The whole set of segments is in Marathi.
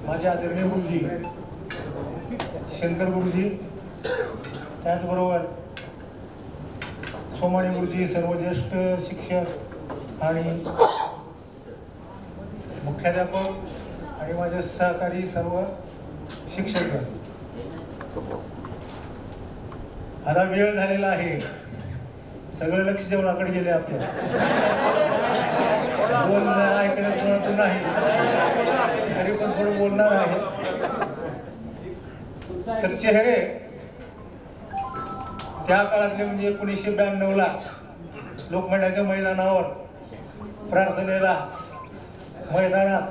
माझे आदरणीय गुरुजी शंकर गुरुजी, त्याचबरोबर सोमाणी गुरुजी, सर्व ज्येष्ठ शिक्षक आणि मुख्याध्यापक आणि माझे सहकारी सर्व शिक्षक, आता वेळ झालेला आहे, सगळं लक्ष जेवणाकडे गेले आपलं, बोलणं ऐकण्यात कोणाचं नाही, तरी पण थोडं बोलणार आहे. तर चेहरे त्या काळातले म्हणजे 1992ला लोकमान्याच्या मैदानावर प्रार्थनेला मैदानात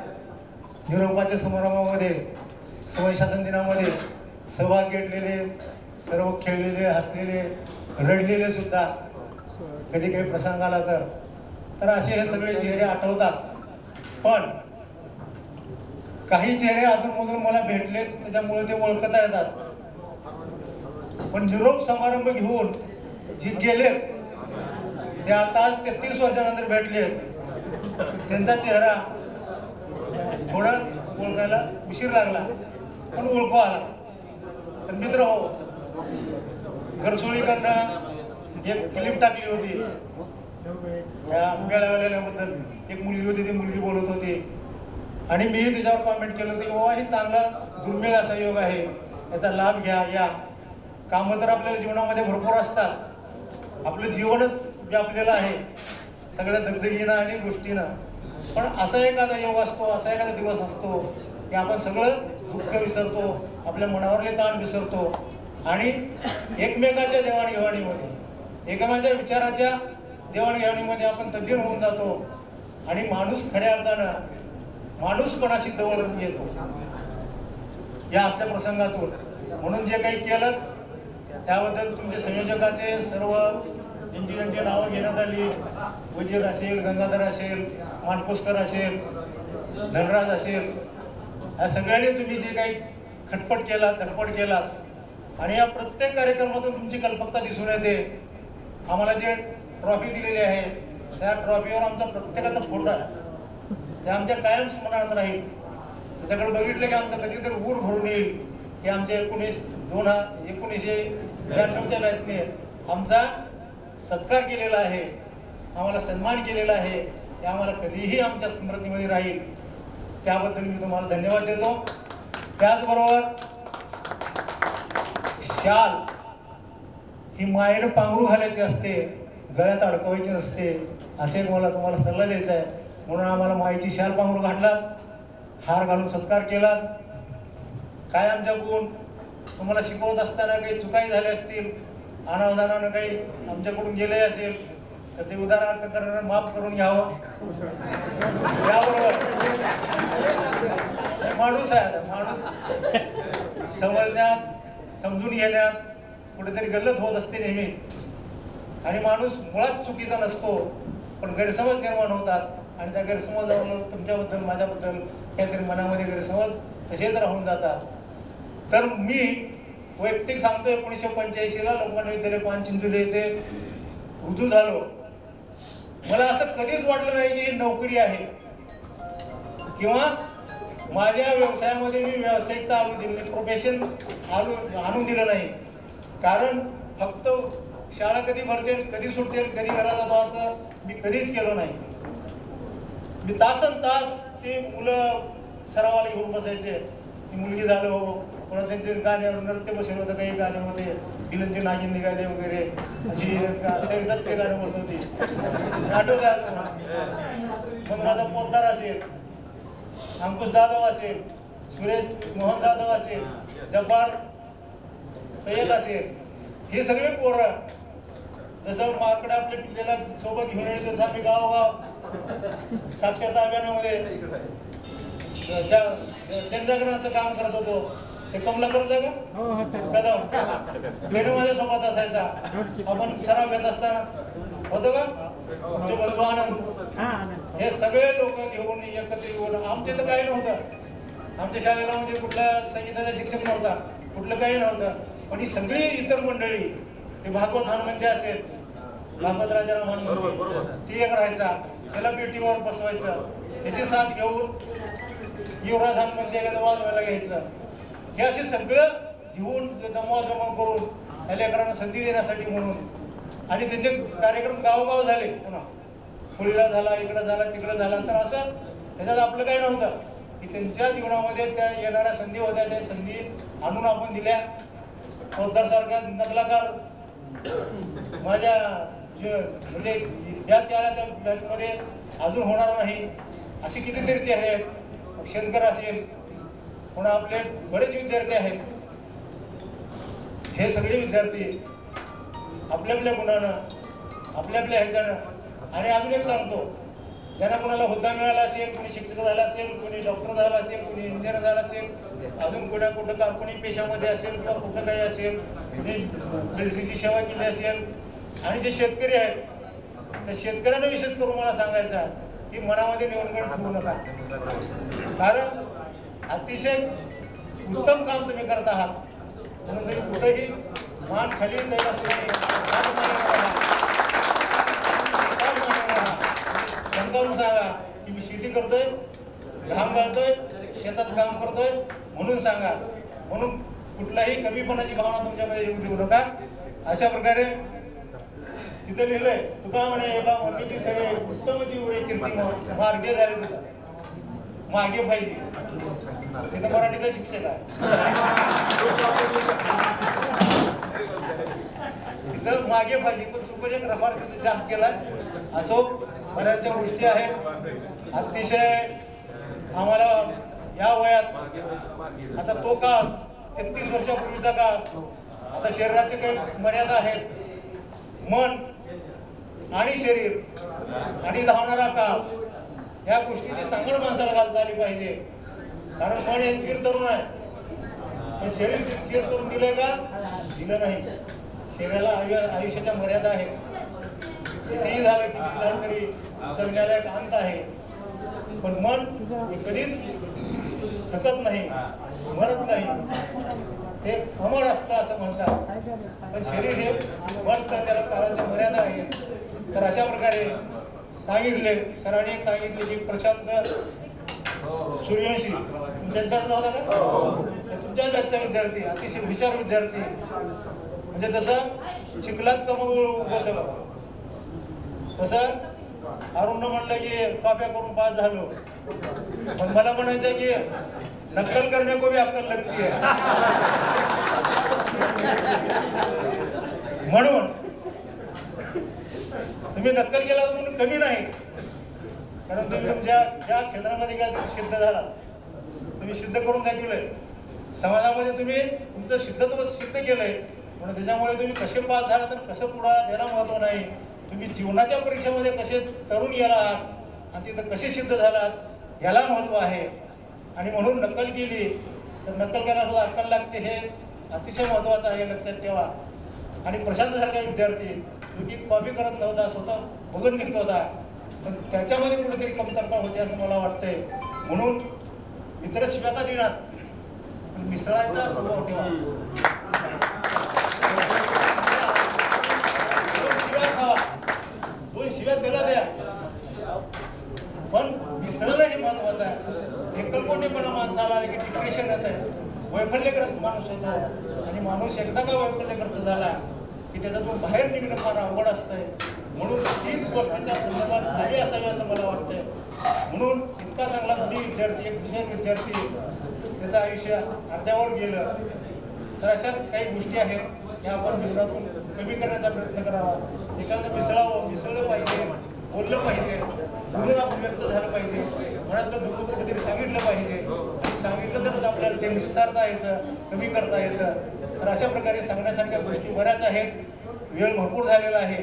निरोपाच्या समारंभामध्ये समयशासन दिनामध्ये सहभाग घेतलेले, सर्व खेळलेले, हसलेले, रडलेले सुद्धा कधी काही प्रसंग आला तर असे हे सगळे चेहरे आठवतात. पण काही चेहरे अधूनमधून मला भेटले, त्याच्यामुळे ते ओळखता येतात. पण निरोप समारंभ घेऊन जे गेलेत ते आता आज 33 वर्षानंतर भेटले, त्यांचा चेहरा थोडा ओळखायला उशीर लागला, पण ओळखू आला. तर मित्र हो, घरसोळीकडनं एक क्लिप टाकली होती या मेळाव्याबद्दल. एक मुलगी होती, ती मुलगी बोलत होती आणि मी त्याच्यावर कॉमेंट केलं होतं की बाबा हे चांगला दुर्मिळ असा योग आहे, याचा लाभ घ्या. या कामं तर आपल्याला जीवनामध्ये भरपूर असतात, आपलं जीवनच व्यापलेलं आहे सगळ्या दगदगीनं आणि गोष्टीनं. पण असा एखादा योग असतो, असा एखादा दिवस असतो की आपण सगळं दुःख विसरतो, आपल्या मनावरले ताण विसरतो आणि एकमेकाच्या देवाणघेवाणीमध्ये, एकमेकाच्या विचाराच्या देवाणघेवाणीमध्ये आपण तल्लीन होऊन जातो आणि माणूस खऱ्या अर्थानं माणूसपणाशी जवळ येतो या असल्या प्रसंगातून. म्हणून जे काही केलं त्याबद्दल तुमच्या संयोजकाचे सर्व ज्यांची नावं घेण्यात आली, वजीर असेल, गंगाधर असेल, मानकोसकर असेल, धनराज असेल, या सगळ्यांनी तुम्ही जे काही खटपट केलात, धडपड केलात आणि या प्रत्येक कार्यक्रमातून तुमची कल्पकता दिसून येते. आम्हाला जे ट्रॉफी दिलेली आहे त्या ट्रॉफीवर आमचा प्रत्येकाचा फोटो आहे, ते आमच्या कायम स्मरणात राहील. त्याच्याकडे बघितलं की आमचा कधीतरी ऊर भरून येईल की आमच्या 1992च्या बॅचने आमचा सत्कार केलेला आहे, आम्हाला सन्मान केलेला आहे, ते आम्हाला कधीही आमच्या स्मृतीमध्ये राहील. त्याबद्दल मी तुम्हाला धन्यवाद देतो. त्याचबरोबर शाल ही मायेनं पांघरू घालायची असते, गळ्यात अडकवायची नसते, असे मला तुम्हाला सल्ला द्यायचा आहे. म्हणून आम्हाला मायेची शाल पांघरू घातलात, हार घालून सत्कार केलात. काय आमच्या गुण तुम्हाला शिकवत असताना काही चुकाही झाल्या असतील, अनावधानानं काही आमच्याकडून गेले असेल तर ते उदाहरणार्थ करणं माफ करून घ्यावं. त्याबरोबर माणूस आहे, आता माणूस समजण्यात, समजून घेण्यात कुठेतरी गल्लत होत असते नेहमीच, आणि माणूस मुळात चुकीचा नसतो, पण गैरसमज निर्माण होतात आणि त्या गैरसमजावरून तुमच्याबद्दल, माझ्याबद्दल काहीतरी मनामध्ये गैरसमज तसेच राहून जातात. तर मी वैयक्तिक सांगतो, 1985ला लोकमान्य विद्यालय पानचिंचोली येथे रुजू झालो. मला असं कधीच वाटलं नाही की ही नोकरी आहे किंवा माझ्या व्यवसायामध्ये मी व्यावसायिकता आणून दिली, प्रोफेशन आणून दिलं नाही. कारण फक्त शाळा कधी भरते, कधी सुटते, कधी घरात जातो असं मी कधीच केलं नाही. मी तासन तास ते मुलं सरावाला घेऊन बसायचे. ती मुलगी झालं हो, पुन्हा त्यांचे गाण्यावर नृत्य बसवलं होतं, काही गाण्यामध्ये बिलनचे नागिन निघाले वगैरे अशी सैरदत्त ते गाणं म्हणत होती, आठवतात. मग माझा पोतदार असेल, अंकुश जाधव असेल, सुरेश मोहन जाधव असेल, जब्बार सय्यद असेल, हे सगळे पोरं जसं माकडे आपल्या पिल्लेला सोबत घेऊन येईल तसं आम्ही गावोगाव साक्षरता अभियानामध्ये जनजागरणाचं काम करत होतो. ते कमलाकर जागा कदम मेनू माझ्यासोबत असायचा. आपण सराव घेत असताना होतो का तुमचे बंधू आनंद, हे सगळे लोक घेऊन एकत्र येऊन, आमचे तर काही नव्हतं, आमच्या शाळेला म्हणजे कुठला संगीताचा शिक्षक नव्हता, कुठलं काही नव्हतं, पण ही सगळी इतर मंडळी, ते भागवत हनुमंते असेल, भागवत राजाराम हनुमंते, ती एक राहायचा, त्याला पेटीवर बसवायचं, त्याची साथ घेऊन युवराधान म्हणते एखादं वाजवायला घ्यायचं, हे असे सगळं घेऊन जमा करून या लेकरांना संधी देण्यासाठी म्हणून आणि त्यांचे कार्यक्रम गावोगाव झाले, पुन्हा होळीला झाला, इकडं झाला, तिकडं झाला. तर असं त्याच्यात आपलं काही नव्हतं की त्यांच्या जीवनामध्ये त्या येणाऱ्या संधी होत्या, त्या संधी आणून आपण दिल्या. पोद्दारसारखा नकलाकार माझ्या म्हणजे बॅच आल्या त्या बॅचमध्ये अजून होणार नाही असे कितीतरी चेहरे आहेत. शेतकर असेल, पुन्हा आपले बरेच विद्यार्थी आहेत. हे सगळे विद्यार्थी आपल्या आपल्या गुणानं, आपल्या आपल्या ह्याच्यानं. आणि अजून एक सांगतो, ज्यांना कोणाला हुद्दा मिळाला असेल, कोणी शिक्षक झाला असेल, कोणी डॉक्टर झाला असेल, कोणी इंजिनियर झाला असेल, अजून कुठं कारखानी पेशामध्ये असेल किंवा कुठं काही असेल, मिलिटरीची सेवा केली असेल, आणि जे शेतकरी आहेत त्या शेतकऱ्यांना विशेष करून मला सांगायचं आहे की मनामध्ये निवडणूक ठेवू नका. कारण अतिशय उत्तम काम तुम्ही करत आहात, म्हणून तुम्ही कुठेही मान खाली जायला समजावून सांगा की मी शेती करतोय, घाम गाळतोय, शेतात काम करतोय म्हणून सांगा. म्हणून कुठलाही कमीपणाची भावना तुमच्यामध्ये येऊ देऊ नका. अशा प्रकारे तिथे लिहिलंय, तुका म्हणे एका मतीची सगळे उत्तमची उरे कीर्ती मार्गे झाले तुझा मागे पाहिजे. तिथं मराठीचा शिक्षक आहे, तिथं मागे पाहिजे, पण चुकून एक रफार तिथे जास्त केलाय. असो, बऱ्याचशा गोष्टी आहेत. अतिशय आम्हाला या वयात आता तो काळ 33 वर्षापूर्वीचा काळ, आता शरीराचे काही मर्यादा आहेत. मन आणि शरीर आणि धावणारा काळ, या गोष्टीची सांगड माणसाला घालता आली पाहिजे. कारण मन हे चिर तरुण आहे, पण शरीर चिर तरुण दिलंय का? दिलं नाही. शरीराला आयुष्याच्या मर्यादा आहेत. कितीही झालं, किती झालं तरी जगण्याला एक अंत आहे. पण मन हे कधीच थकत नाही, मरत नाही, हे अमर असतं असं म्हणतात. पण शरीर हे मरतं, त्याला काळाच्या मर्यादा आहेत. तर अशा प्रकारे सांगितले सरांनी, एक सांगितले की प्रशांत सूर्यवंशी तुमच्याच बॅचला होता का? तुमच्याच बॅचचा विद्यार्थी, अतिशय हुशार विद्यार्थी. म्हणजे जसं चिखलात कमळ उगवतं बघा, तसं अरुण म्हणलं की कॉप्या करून पास झालो. पण मला म्हणायचं की नक्कल करने को भी अक्कल लगती है. म्हणून तुम्ही नक्कल केला म्हणून कमी नाही, कारण तुम्ही तुमच्या ज्या क्षेत्रामध्ये गेला सिद्ध झाला, तुम्ही सिद्ध करून दाखवलंय. समाजामध्ये तुम्ही तुमचं सिद्धत्व सिद्ध केलंय. म्हणून त्याच्यामुळे तुम्ही कसे पास झाला तर कसं पुढे त्याला महत्व नाही. तुम्ही जीवनाच्या परीक्षेमध्ये कसे तरुण गेला आहात आणि तिथं कसे सिद्ध झालात याला महत्व आहे. आणि म्हणून नक्कल केली तर नक्कल करायला अक्कल लागते, हे अतिशय महत्त्वाचं आहे, लक्षात ठेवा. आणि प्रशांतसारखा विद्यार्थी जो की कॉपी करत नव्हता, स्वतः बघून निघत होता, पण त्याच्यामध्ये कुठेतरी कमतरता होती असं मला वाटतंय. म्हणून मित्र शिव्या दिनात मिसळायचा स्वभाव ठेवा. 2 शिव्या खावा, 2 शिव्या त्याला द्या, पण मिसळणं हे महत्वाचं आहे. एकलकोंडेपणा माणसाला आले की डिप्रेशन येत आहे, वैफल्यग्रस्त माणूस होतो. आणि माणूस एकदा का वैफल्यग्रस्त झाला की त्याच्यातून बाहेर निघणं फार अवघड असतंय. म्हणून तीच गोष्टीच्या संदर्भात झाली असावी असं मला वाटतंय. म्हणून इतका चांगला मुली विद्यार्थी, एक हुशार विद्यार्थी, त्याचं आयुष्य अर्ध्यावर गेलं. तर अशा काही गोष्टी आहेत की आपण जीवनातून कमी करण्याचा प्रयत्न करावा. एखादं मिसळलं पाहिजे, बोललं पाहिजे, म्हणून आपण व्यक्त झालं पाहिजे, मनातलं दुःख कुठेतरी सांगितलं पाहिजे. आणि सांगितलं तरच आपल्याला ते विस्तारता येतं, कमी करता येतं. तर अशा प्रकारे सांगण्यासारख्या गोष्टी बऱ्याच आहेत. वेळ भरपूर झालेला आहे,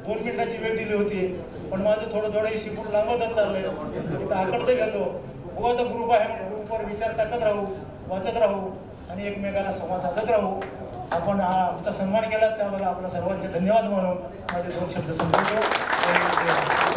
2 मिनिटाची वेळ दिली होती, पण माझं थोडं शिकून लांबतच चाललंय. इथं आकडतं घेतो, आता ग्रुप आहे म्हणून ग्रुपवर विचार टाकत राहू, वाचत राहू आणि एकमेकाला संवाद साधत राहू. आपण आमचा सन्मान केला त्याबद्दल आपल्या सर्वांचे धन्यवाद म्हणून माझे 2 शब्द संपवतो.